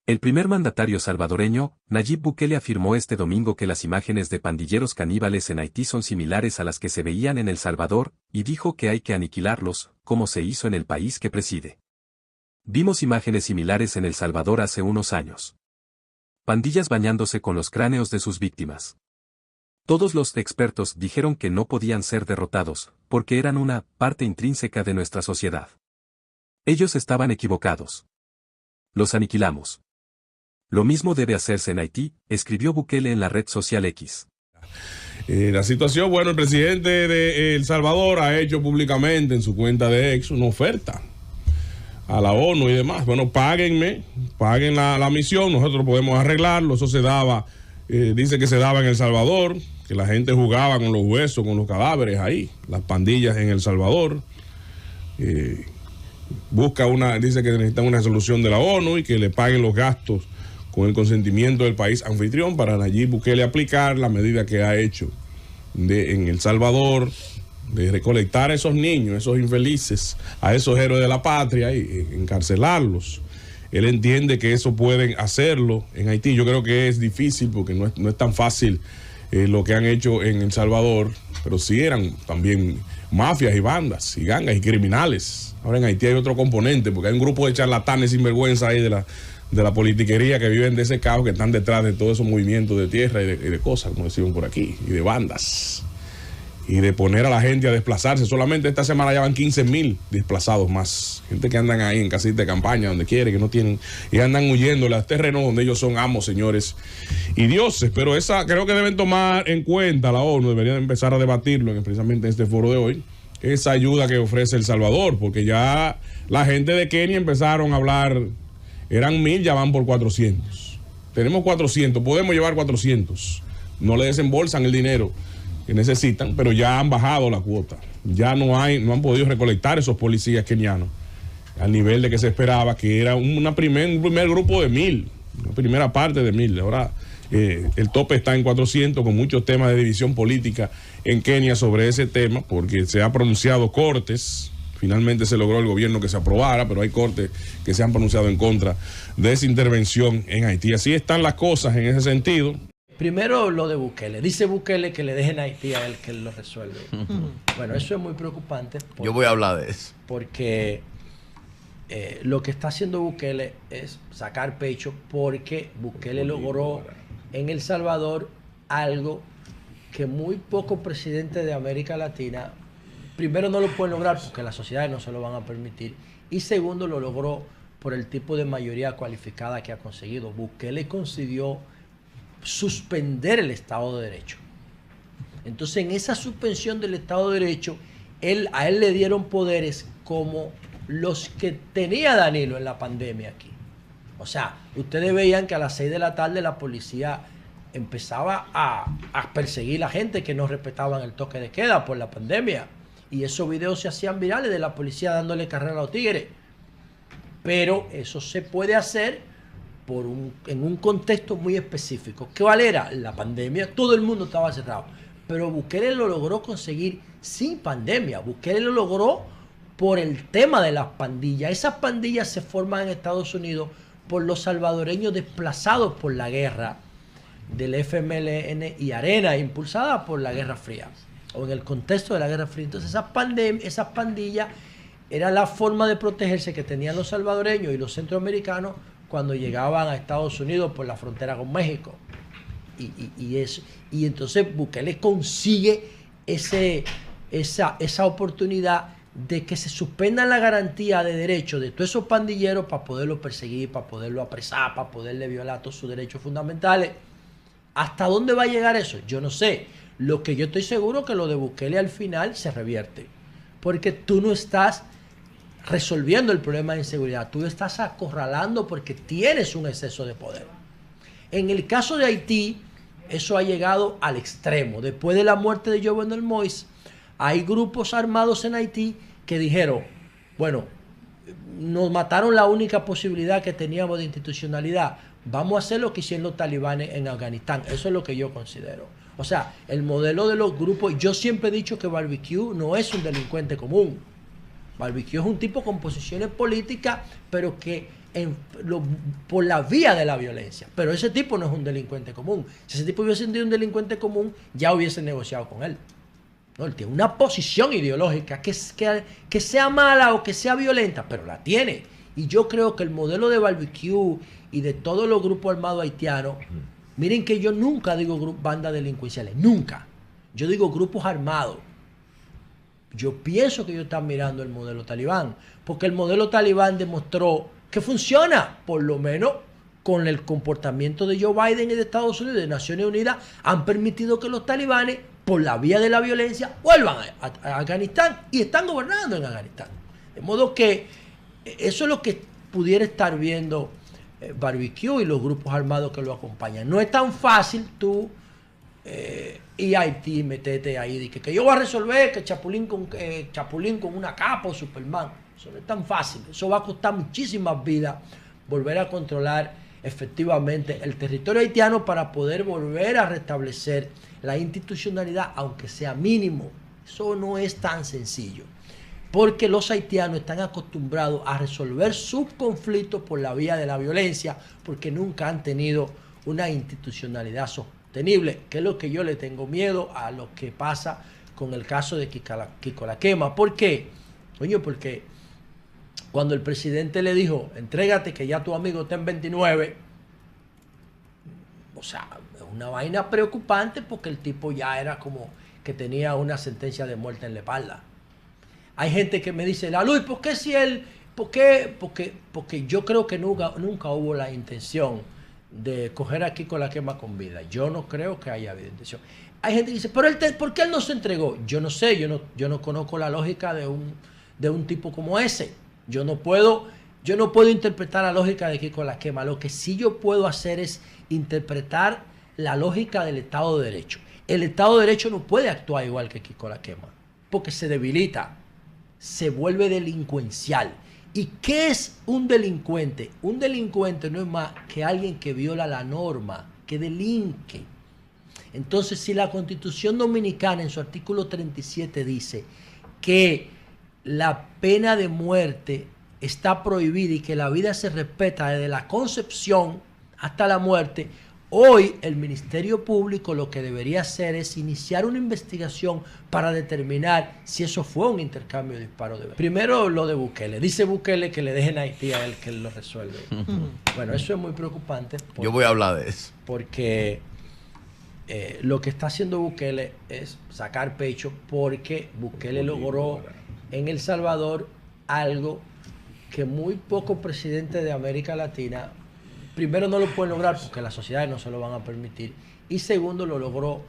El primer mandatario salvadoreño, Nayib Bukele, afirmó este domingo que las imágenes de pandilleros caníbales en Haití son similares a las que se veían en El Salvador, y dijo que hay que aniquilarlos, como se hizo en el país que preside. Vimos imágenes similares en El Salvador hace unos años. Pandillas bañándose con los cráneos de sus víctimas. Todos los expertos dijeron que no podían ser derrotados, porque eran una parte intrínseca de nuestra sociedad. Ellos estaban equivocados. Los aniquilamos. Lo mismo debe hacerse en Haití, escribió Bukele en la red social X. La situación, bueno, el presidente de El Salvador ha hecho públicamente en su cuenta de X una oferta a la ONU y demás. Bueno, paguen la misión, nosotros podemos arreglarlo. Eso se daba, dice que se daba en El Salvador, que la gente jugaba con los huesos, con los cadáveres ahí, las pandillas en El Salvador. Dice que necesitan una resolución de la ONU y que le paguen los gastos con el consentimiento del país anfitrión para Nayib Bukele aplicar la medida que ha hecho en El Salvador, de recolectar a esos niños, esos infelices, a esos héroes de la patria y encarcelarlos. Él entiende que eso pueden hacerlo en Haití. Yo creo que es difícil porque no es tan fácil lo que han hecho en El Salvador, pero sí eran también mafias y bandas y gangas y criminales. Ahora en Haití hay otro componente porque hay un grupo de charlatanes sinvergüenza ahí de la politiquería que viven de ese caos, que están detrás de todos esos movimientos de tierra y de cosas, como decimos por aquí, y de bandas. Y de poner a la gente a desplazarse. Solamente esta semana ya van 15,000 desplazados más. Gente que andan ahí en casitas de campaña, donde quiere, que no tienen, y andan huyendo a los terrenos donde ellos son amos, señores y dioses. Pero esa creo que deben tomar en cuenta la ONU, deberían empezar a debatirlo precisamente en este foro de hoy, esa ayuda que ofrece El Salvador, porque ya la gente de Kenia empezaron a hablar, eran 1,000, ya van por 400. Tenemos 400, podemos llevar 400. No le desembolsan el dinero que necesitan, pero ya han bajado la cuota. Ya no han podido recolectar esos policías kenianos al nivel de que se esperaba, que era un primer grupo de 1,000, una primera parte de 1,000. Ahora el tope está en 400, con muchos temas de división política en Kenia sobre ese tema, porque se ha pronunciado cortes. Finalmente se logró el gobierno que se aprobara, pero hay cortes que se han pronunciado en contra de esa intervención en Haití. Así están las cosas en ese sentido. Primero lo de Bukele. Dice Bukele que le dejen a Haití a él, que él lo resuelve. Bueno, eso es muy preocupante. Yo voy a hablar de eso. Porque lo que está haciendo Bukele es sacar pecho, porque Bukele logró en El Salvador algo que muy pocos presidentes de América Latina, primero, no lo pueden lograr porque las sociedades no se lo van a permitir, y segundo, lo logró por el tipo de mayoría cualificada que ha conseguido. Bukele consiguió suspender el Estado de Derecho. Entonces, en esa suspensión del Estado de Derecho, a él le dieron poderes como los que tenía Danilo en la pandemia aquí. O sea, ustedes veían que a las 6 de la tarde la policía empezaba a perseguir a la gente que no respetaban el toque de queda por la pandemia. Y esos videos se hacían virales de la policía dándole carrera a los tigres. Pero eso se puede hacer en un contexto muy específico. ¿Cuál era? La pandemia. Todo el mundo estaba cerrado. Pero Bukele lo logró conseguir sin pandemia. Bukele lo logró por el tema de las pandillas. Esas pandillas se forman en Estados Unidos por los salvadoreños desplazados por la guerra del FMLN y Arena, impulsada por la Guerra Fría, o en el contexto de la Guerra Fría. Entonces esas pandillas era la forma de protegerse que tenían los salvadoreños y los centroamericanos cuando llegaban a Estados Unidos por la frontera con México. Y entonces Bukele consigue esa oportunidad de que se suspenda la garantía de derechos de todos esos pandilleros para poderlos perseguir, para poderlos apresar, para poderle violar todos sus derechos fundamentales. ¿Hasta dónde va a llegar eso? Yo no sé. Lo que yo estoy seguro es que lo de Bukele al final se revierte. Porque tú no estás resolviendo el problema de inseguridad. Tú estás acorralando porque tienes un exceso de poder. En el caso de Haití, eso ha llegado al extremo. Después de la muerte de Jovenel Moïse, hay grupos armados en Haití que dijeron, bueno, nos mataron la única posibilidad que teníamos de institucionalidad. Vamos a hacer lo que hicieron los talibanes en Afganistán. Eso es lo que yo considero. O sea, el modelo de los grupos, yo siempre he dicho que Barbecue no es un delincuente común. Barbecue es un tipo con posiciones políticas, pero que por la vía de la violencia. Pero ese tipo no es un delincuente común. Si ese tipo hubiese sido un delincuente común, ya hubiesen negociado con él. No, él tiene una posición ideológica que sea mala o que sea violenta, pero la tiene. Y yo creo que el modelo de barbecue y de todos los grupos armados haitianos, miren que yo nunca digo bandas delincuenciales, nunca. Yo digo grupos armados. Yo pienso que ellos están mirando el modelo talibán, porque el modelo talibán demostró que funciona, por lo menos con el comportamiento de Joe Biden y de Estados Unidos y de Naciones Unidas, han permitido que los talibanes, por la vía de la violencia, vuelvan a Afganistán y están gobernando en Afganistán. De modo que eso es lo que pudiera estar viendo Barbecue y los grupos armados que lo acompañan. No es tan fácil tú y Haití metete ahí de que yo voy a resolver que Chapulín con una capa o Superman. Eso no es tan fácil. Eso va a costar muchísimas vidas volver a controlar efectivamente el territorio haitiano para poder volver a restablecer la institucionalidad, aunque sea mínimo. Eso no es tan sencillo, porque los haitianos están acostumbrados a resolver sus conflictos por la vía de la violencia, porque nunca han tenido una institucionalidad sostenible, que es lo que yo le tengo miedo a lo que pasa con el caso de Kiko La Quema. ¿Por qué? Coño, porque cuando el presidente le dijo, entrégate que ya tu amigo está en 29, o sea, es una vaina preocupante, porque el tipo ya era como que tenía una sentencia de muerte en la espalda. Hay gente que me dice, la Luis, ¿por qué si él? ¿Por qué? Porque yo creo que nunca hubo la intención de coger a Kiko La Quema con vida. Yo no creo que haya habido intención. Hay gente que dice, pero ¿por qué él no se entregó? Yo no sé, yo no conozco la lógica de un tipo como ese. Yo no puedo interpretar la lógica de Kiko La Quema. Lo que sí yo puedo hacer es interpretar la lógica del Estado de Derecho. El Estado de Derecho no puede actuar igual que Kiko La Quema, porque se debilita, se vuelve delincuencial. ¿Y qué es un delincuente? Un delincuente no es más que alguien que viola la norma, que delinque. Entonces, si la Constitución Dominicana en su artículo 37 dice que la pena de muerte está prohibida y que la vida se respeta desde la concepción hasta la muerte, hoy el Ministerio Público lo que debería hacer es iniciar una investigación para determinar si eso fue un intercambio de disparos de verdad. Primero lo de Bukele. Dice Bukele que le dejen a Haití a él, que él lo resuelve. Bueno, eso es muy preocupante. Yo voy a hablar de eso. Porque lo que está haciendo Bukele es sacar pecho, porque Bukele logró en El Salvador algo que muy pocos presidentes de América Latina, primero, no lo pueden lograr porque las sociedades no se lo van a permitir, y segundo, lo logró